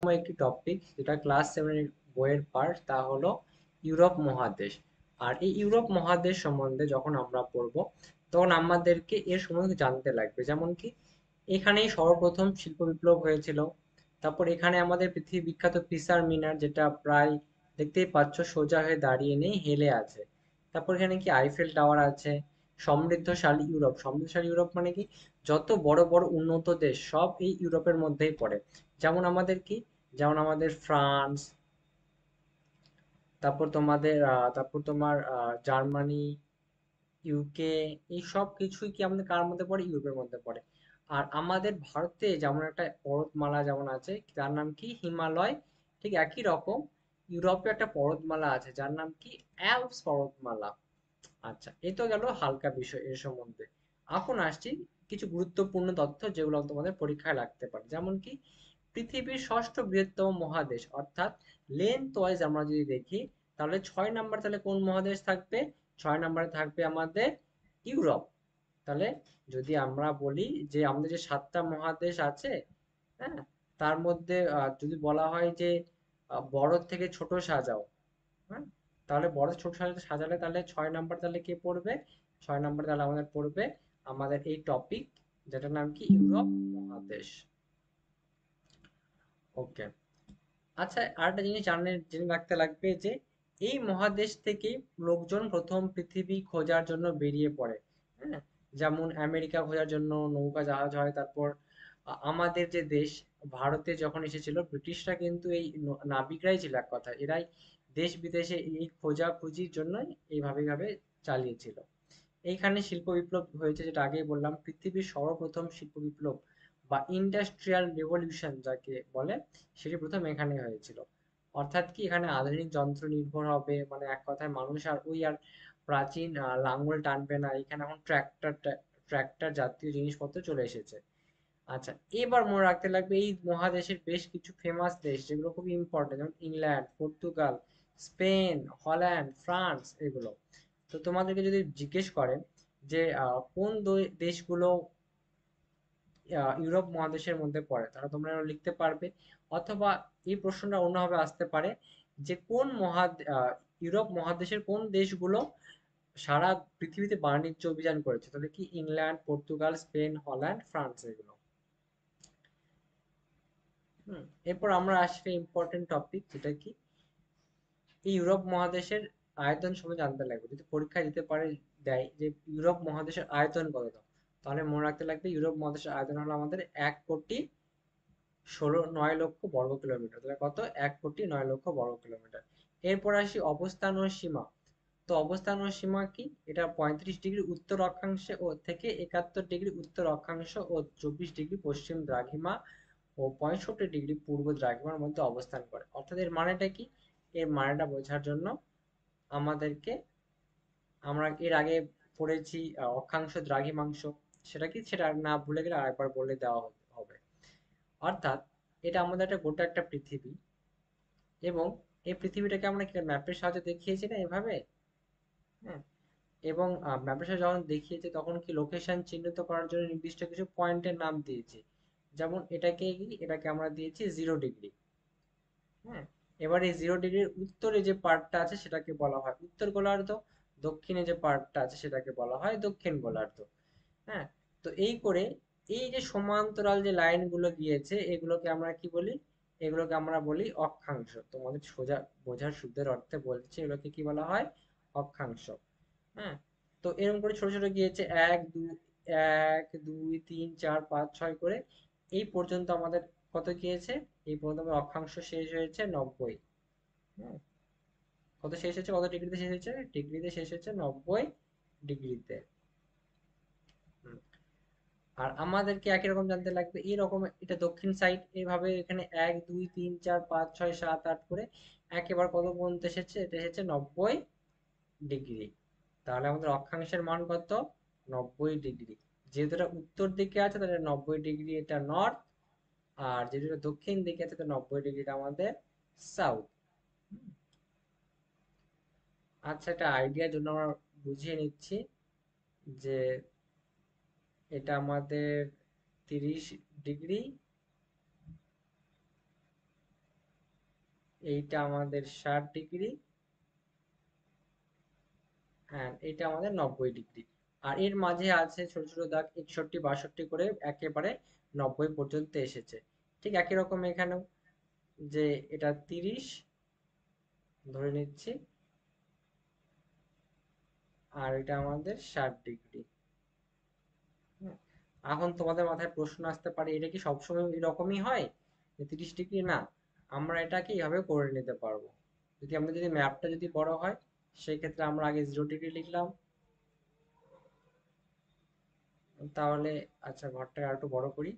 একটি টপিক যেটা ক্লাস 7 এর বইয়ের পার্ট, তা হলো ইউরোপ মহাদেশ। আর এই ইউরোপ মহাদেশ সম্বন্ধে যখন আমরা পড়বো, তখন আমাদেরকে এর সম্বন্ধে জানতে লাগবে। যেমন কি, এখানেই সর্বপ্রথম শিল্প বিপ্লব হয়েছিল। তারপর এখানে আমাদের পৃথিবী বিখ্যাত পিসার মিনার, যেটা প্রায় দেখতেই পাচ্ছ সোজা হয়ে দাঁড়িয়ে নেই, হেলে আছে। তারপর এখানে কি আইফেল টাওয়ার আছে। সমৃদ্ধশালী ইউরোপ মানে কি, যত বড় বড় উন্নত দেশ সব এই ইউরোপের মধ্যেই পড়ে। যেমন আমাদের কি, যেমন আমাদের ফ্রান্স, তারপর তোমার জার্মানি, ইউকে, এই সব কিছুই কি আমাদের কার মধ্যে পড়ে? ইউরোপের মধ্যে পড়ে। আর আমাদের ভারতে যেমন একটা পর্বতমালা যেমন আছে, তার নাম কি হিমালয়, ঠিক একই রকম ইউরোপে একটা পর্বতমালা আছে যার নাম কি অ্যালপস পর্বতমালা। আচ্ছা, এ তো গেল হালকা বিষয় এর সম্বন্ধে। এখন আসছি কিছু গুরুত্বপূর্ণ তথ্য যেগুলো তোমাদের পরীক্ষায় লাগতে পারে। যেমন কি, পৃথিবীর ষষ্ঠ বৃহত্তম মহাদেশ, অর্থাৎ লেন্থ ওয়াইজ আমরা যদি দেখি, তাহলে 6 নাম্বার, তাহলে কোন মহাদেশ থাকবে? 6 নাম্বারে থাকবে আমাদের ইউরোপ। তাহলে যদি আমরা বলি যে আমাদের যে 7টা মহাদেশ আছে, হ্যাঁ, তার মধ্যে যদি বলা হয় যে বড় থেকে ছোট সাজাও, হ্যাঁ, তাহলে বড় ছোট সাজালে তাহলে 6 নাম্বার তাহলে কে পড়বে? 6 নাম্বার তাহলে আমাদের পড়বে আমাদের এই টপিক, যেটার নাম কি ইউরোপ মহাদেশ। ওকে। আচ্ছা, আরেকটা জিনিস জেনে রাখতে লাগবে যে এই মহাদেশ থেকেই লোকজন প্রথম পৃথিবী খোঁজার জন্য বেরিয়ে পড়ে। হ্যাঁ, যেমন আমেরিকা খোঁজার জন্য নৌকা জাহাজ হয়। তারপর আমাদের যে দেশ ভারতে যখন এসেছিল ব্রিটিশরা, কিন্তু এই নাবিকরাই ছিল এক কথা, এরাই দেশ বিদেশে এই খোঁজাখুঁজির জন্য এইভাবে চালিয়েছিল। এইখানে শিল্প বিপ্লব হয়েছে, যেটা আগেই বললাম, পৃথিবীর সর্বপ্রথম শিল্প বিপ্লব বা ইন্ডাস্ট্রিয়াল রেভলিউশন যাকে বলে, সেটি প্রথম এখানে হয়েছিল। অর্থাৎ কি, এখানে আধুনিক যন্ত্র নির্ভর হবে, মানে এক কথায় মানুষ আর প্রাচীন লাঙ্গল টানবে না। এখানে এখন ট্র্যাক্টর জাতীয় জিনিসপত্র চলে এসেছে। আচ্ছা, এবার মনে রাখতে লাগবে এই মহাদেশের বেশ কিছু ফেমাস দেশ যেগুলো খুব ইম্পর্টেন্ট, যেমন England, Portugal, Spain, Holland, France, এগুলো। তো তোমাদেরকে যদি জিজ্ঞেস করে যে কোন দেশগুলো ইউরোপ মহাদেশের মধ্যে পড়ে, তাহলে তোমরা লিখতে পারবে। অথবা এই প্রশ্নটা অন্যভাবে আসতে পারে যে ইউরোপ মহাদেশের কোন দেশগুলো সারা পৃথিবীতে বাণিজ্য অভিযান করেছে, তাহলে কি England, Portugal, Spain, Holland, France, এগুলো। এরপর আমরা আসি ইম্পর্টেন্ট টপিক, যেটা কি এই ইউরোপ মহাদেশের আয়তন সম্বন্ধে জানতে লাগবে। যদি পরীক্ষায় দিতে পারে, দেয় যে ইউরোপ মহাদেশের আয়তন কত, তাহলে মনে রাখতে লাগবে ইউরোপ মহাদেশের আয়তন হলো আমাদের 1,9,16,9 লক্ষ বর্গ কিলোমিটার। তাহলে কত? 1,9,16,9 বর্গ কিলোমিটার। এরপর আসি অবস্থান ও সীমা। তো অবস্থান ও সীমা কি? এটা 35 ডিগ্রি উত্তর অক্ষাংশে ও থেকে 71 ডিগ্রি উত্তর অক্ষাংশ ও 24 ডিগ্রি পশ্চিম দ্রাঘিমা ও 65 ডিগ্রি পূর্ব দ্রাঘিমার মধ্যে অবস্থান করে। অর্থাৎ এর মানেটা কি? এর মানেটা বোঝার জন্য আমাদেরকে, আমরা এর আগে পড়েছি অক্ষাংশ দ্রাঘিমাংশ, সেটা কি, সেটা না ভুলে গেলে আরেকবার বলে দেওয়া হবে। অর্থাৎ এটা আমাদের একটা গোটা একটা পৃথিবী, এবং এই পৃথিবীটাকে আমরা কি ম্যাপের সাহায্যে দেখিয়েছি না এভাবে, হ্যাঁ। এবং ম্যাপের সাহায্যে যখন দেখিয়েছি তখন কি লোকেশন চিহ্নিত করার জন্য নির্দিষ্ট কিছু পয়েন্টের নাম দিয়েছি। যেমন এটাকে আমরা দিয়েছি 0 ডিগ্রি। হ্যাঁ, এবার এই 0 ডিগ্রির উত্তরে যে পার্টটা আছে সেটাকে বলা হয় উত্তর গোলার্ধ, দক্ষিণে যে পার্টটা আছে সেটাকে বলা হয় দক্ষিণ গোলার্ধ। হ্যাঁ, তো এই করে এই যে সমান্তরাল যে লাইনগুলো গিয়েছে, এগুলোকে আমরা কি বলি? এগুলোকে আমরা বলি অক্ষাংশ। তোমাদের সোজা বোঝার সুবিধার অর্থে বলছি, এগুলোকে কি বলা হয়? অক্ষাংশ। হ্যাঁ, তো এরকম করে ছোট ছোট গিয়েছে, 1 2 1 2 3 4 5 6 করে এই পর্যন্ত আমাদের কত গিয়েছে? এই পর্যন্ত আমার অক্ষাংশ শেষ হয়েছে 90। হ্যাঁ, কত শেষ হয়েছে? কত ডিগ্রিতে শেষ হয়েছে? ডিগ্রিতে শেষ হয়েছে 90 ডিগ্রিতে। হুম। আর আমাদেরকে একই রকম জানতে লাগবে এরকম, এটা দক্ষিণ সাইড, এইভাবে এখানে 1 2 3 4 5 6 7 8 করে একেবারে কত পর্যন্ত এসেছে? এটা এসেছে 90 ডিগ্রি। তাহলে আমাদের অক্ষাংশের মান কত? 90 ডিগ্রি। যেহেতু এটা উত্তর দিকে আছে তাহলে 90 ডিগ্রি এটা নর্থ, আর যেহেতু এটা দক্ষিণ দিকে আছে তো 90 ডিগ্রিটা আমাদের সাউথ। আচ্ছা, একটা আইডিয়ার জন্য আমরা বুঝিয়ে নিচ্ছি যে এটা আমাদের 30 ডিগ্রি, এইটা আমাদের 60 ডিগ্রি, হ্যাঁ এটা আমাদের 90 ডিগ্রি। আর এর মাঝে আছে ছোট ছোট দাগ 61 62 করে একেবারে 90 পর্যন্ত এসেছে। ঠিক একই রকম এখানেও, যে এটা 30 ধরে নিচ্ছি, আর এটা আমাদের 60 ডিগ্রি। এখন তোমাদের মাথায় প্রশ্ন আসতে পারে, এটা কি সবসময় এরকমই হয় যে 30 ডিগ্রি? না, আমরা এটাকে এইভাবে করে নিতে পারবো। যদি ম্যাপটা যদি বড় হয়, সেই ক্ষেত্রে আমরা আগে 0 ডিগ্রি লিখলাম, তাহলে আচ্ছা ঘরটাকে আর একটু বড় করি।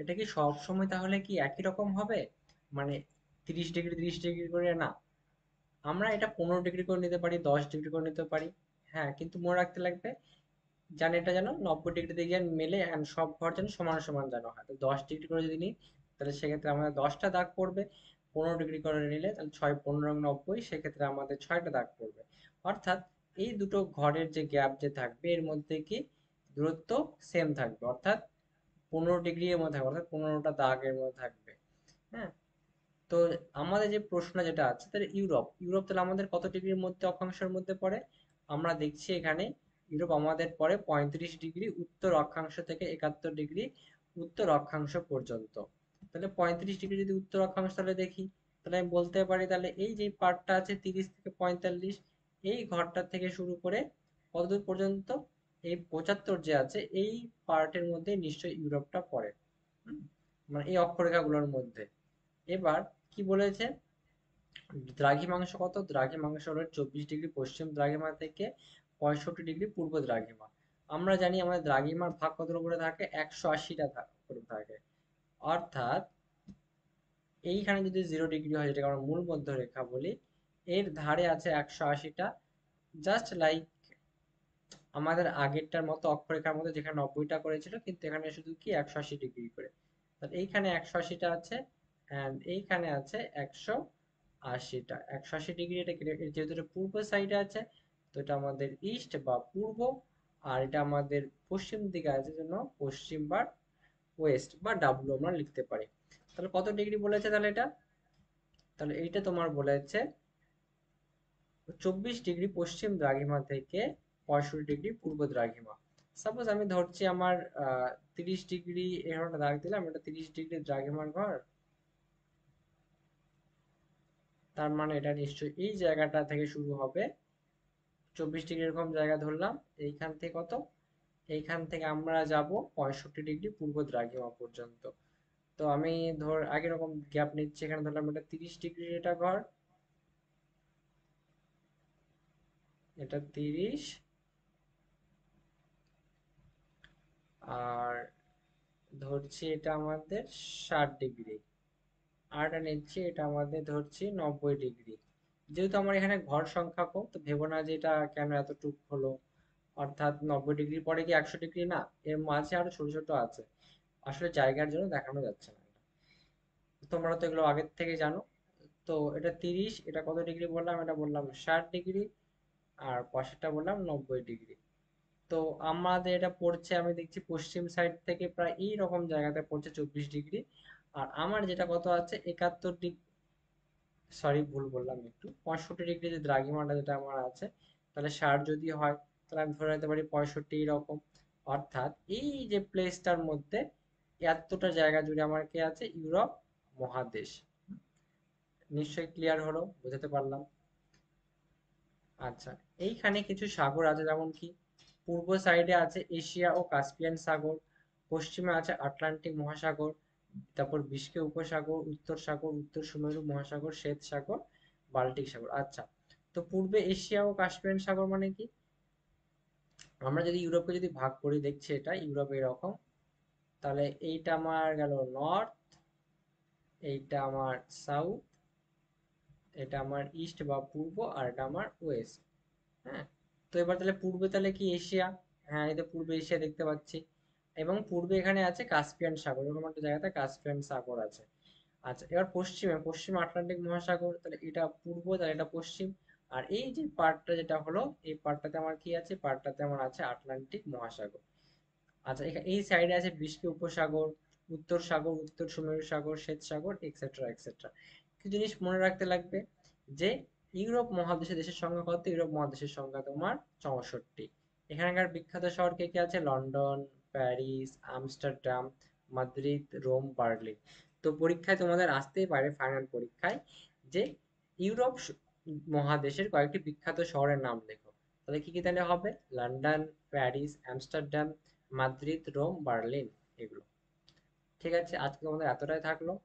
এটা কি সব সময় তাহলে কি একই রকম হবে, মানে 30 ডিগ্রি 30 ডিগ্রি করে? না, আমরা এটা 15 ডিগ্রি করে নিতে পারি, 10 ডিগ্রি করে নিতে পারি। হ্যাঁ, কিন্তু মনে রাখতে লাগবে যেন এটা যেন 90 ডিগ্রি দিয়ে যেন মেলে, and সব ঘর যেন সমান সমান যেন হয়। তো 10 ডিগ্রি করে যদি নিই, তাহলে সেক্ষেত্রে আমাদের 10টা দাগ পড়বে। 15 ডিগ্রি করে নিলে তাহলে 6 15 90, সেক্ষেত্রে আমাদের 6টা দাগ পড়বে। অর্থাৎ এই দুটো ঘরের যে গ্যাপ যে থাকবে, এর মধ্যে কি দূরত্ব সেম থাকবে, অর্থাৎ 15 ডিগ্রি এর মধ্যে থাকবে, অর্থাৎ 15টা দাগ এর মধ্যে থাকবে। হ্যাঁ, তো আমাদের যে প্রশ্ন যেটা আছে, তাহলে ইউরোপ, ইউরোপ তাহলে আমাদের কত ডিগ্রির মধ্যে অক্ষাংশের মধ্যে পড়ে? আমরা দেখছি এখানে ইউরোপ আমাদের পড়ে 35 ডিগ্রি উত্তর অক্ষাংশ থেকে 71 ডিগ্রি উত্তর অক্ষাংশ পর্যন্ত। তাহলে 35 ডিগ্রি যদি উত্তর অক্ষাংশ, তাহলে দেখি, তাহলে আমি বলতে পারি তাহলে এই যে পার্টটা আছে 30 থেকে 45, এই ঘরটা থেকে শুরু করে কতদূর পর্যন্ত, এই 75 যে আছে এই পার্টের মধ্যে নিশ্চয়ই ইউরোপটা পড়ে। হুম, মানে এই অক্ষরেখাগুলোর মধ্যে। এবার কি বলেছে, দ্রাঘিমাংশ কত? দ্রাঘিমাংশ হলো 24 ডিগ্রি পশ্চিম দ্রাঘিমা থেকে 65 ডিগ্রি পূর্ব দ্রাঘিমা। আমরা জানি আমাদের দ্রাঘিমার ভাগ কত করে থাকে, 180টা ভাগ করে থাকে। অর্থাৎ এইখানে যদি 0 ডিগ্রি হয়, যেটাকে আমরা মূল মধ্যরেখা বলি, এর ধারে আছে 180টা, জাস্ট লাইক আমাদের আগেরটার মতো অক্ষরেখার মধ্যে, যেখানে 90টা করেছিল, কিন্তু এখানে শুধু কি 180 ডিগ্রি করে। তাহলে এইখানে 180টা আছে, অ্যান্ড এইখানে আছে 180টা। 180 ডিগ্রি, এটা যেহেতু এটা পূর্ব সাইডে আছে, তো এটা আমাদের ইস্ট বা পূর্ব, আর এটা আমাদের পশ্চিম দিকে আছে, জন্য পশ্চিম বা ওয়েস্ট বা ডাব্লু আমরা লিখতে পারি। তাহলে কত ডিগ্রি বলেছে তাহলে এটা? তাহলে এইটা তোমার বলেছে 24 ডিগ্রি পশ্চিম দ্রাঘিমা থেকে 65 ডিগ্রি পূর্ব দ্রাঘিমা। সাপোজ আমি ধরছি আমার 30 ডিগ্রি, এখানে দাগ দিলাম, এটা 30 ডিগ্রি দ্রাঘিমার ঘর। তার মানে এটা নিশ্চয়ই এই জায়গাটা থেকে শুরু হবে, 24 ডিগ্রি এরকম জায়গা ধরলাম, এইখান থেকে কত, এইখান থেকে আমরা যাব 65 ডিগ্রি পূর্ব দ্রাঘিমা পর্যন্ত। তো আমি ধর আগের রকম গ্যাপ নিচ্ছি, এখানে ধরলাম এটা 30 ডিগ্রি, এটা ঘর, এটা 30, আর ধরছি এটা আমাদের 60 ডিগ্রি, আর এটা নিচ্ছি, এটা আমাদের ধরছি 90 ডিগ্রি। যেহেতু আমার এখানে ঘর সংখ্যা কম, তো ভেবো না যে এটা কেন এতটুক হলো, অর্থাৎ 90 ডিগ্রি পরে কি 100 ডিগ্রি না, এর মাঝে আরো ছোট ছোট আছে, আসলে জায়গার জন্য দেখানো যাচ্ছে না এটা। তোমরা তো এগুলো আগের থেকে জানো। তো এটা 30, এটা কত ডিগ্রি বললাম, এটা বললাম 60 ডিগ্রি, আর পাশেরটা বললাম 90 ডিগ্রি। তো আমাদের এটা পড়ছে, আমি দেখছি পশ্চিম সাইড থেকে প্রায় এই রকম জায়গাতে পড়ছে 24 ডিগ্রি। আর আমার যেটা কত আছে 71 ডিগ্রি, সরি ভুল বললাম একটু, 65 ডিগ্রি যে দ্রাঘিমাটা যেটা আমার আছে, তাহলে 60 যদি হয়, তাহলে আমি ধরে নিতে পারি 65 এরকম। অর্থাৎ এই যে প্লেসটার মধ্যে এতটা জায়গা জুড়ে আমার কি আছে, ইউরোপ মহাদেশ। নিশ্চয়ই ক্লিয়ার হলো, বোঝাতে পারলাম? আচ্ছা, এইখানে কিছু সাগর আছে, যেমন কি পূর্ব সাইডে আছে এশিয়া ও কাস্পিয়ান সাগর, পশ্চিমে আছে আটলান্টিক মহাসাগর, তারপর বিস্কে উপসাগর, উত্তর সাগর, উত্তর সুমেরু মহাসাগর, শ্বেত সাগর, বাল্টিক সাগর। আচ্ছা, তো পূর্বে এশিয়া ও কাস্পিয়ান সাগর মানে কি? আমরা যদি ইউরোপকে যদি ভাগ করি, দেখছি এটা ইউরোপ এরকম, তাহলে এইটা আমার গেল নর্থ, এইটা আমার সাউথ, এটা আমার ইস্ট বা পূর্ব, আর এটা আমার ওয়েস্ট। হ্যাঁ, তো এবার তাহলে পূর্বে তাহলে কি এশিয়া, হ্যাঁ এটা পূর্বে এশিয়া দেখতে পাচ্ছি, এবং পূর্বে এখানে আছে কাস্পিয়ান সাগর, এরকম একটা জায়গাতে কাস্পিয়ান সাগর আছে। আচ্ছা, এবার পশ্চিমে, পশ্চিমে আটলান্টিক মহাসাগর, তাহলে এটা পূর্ব, তাহলে এটা পশ্চিম। আর এই যে পার্টটা যেটা হলো, এই পার্টটাতে আমার কি আছে, পার্টটাতে আমার আছে আটলান্টিক মহাসাগর। আচ্ছা, এই সাইডে আছে বিস্কিয় উপসাগর, উত্তর সাগর, উত্তর সুমেরু সাগর, শ্বেত সাগর, এক্সেট্রা এক্সেট্রা। কিছু জিনিস মনে রাখতে লাগবে যে ইউরোপ মহাদেশের দেশের সংখ্যা কত? ইউরোপ মহাদেশের সংখ্যা তোমার 64। এখানকার বিখ্যাত শহর কে কে আছে? London, Paris, Amsterdam, Madrid, Rome, Berlin. তো পরীক্ষায় তোমাদের আসতেই পারে, ফাইনাল পরীক্ষায়, যে ইউরোপ মহাদেশের কয়েকটি বিখ্যাত শহরের নাম লেখো। তাহলে কি কি তাহলে হবে? London, Paris, Amsterdam, Madrid, Rome, Berlin, এগুলো। ঠিক আছে, আজকে আমাদের এতটাই থাকলো।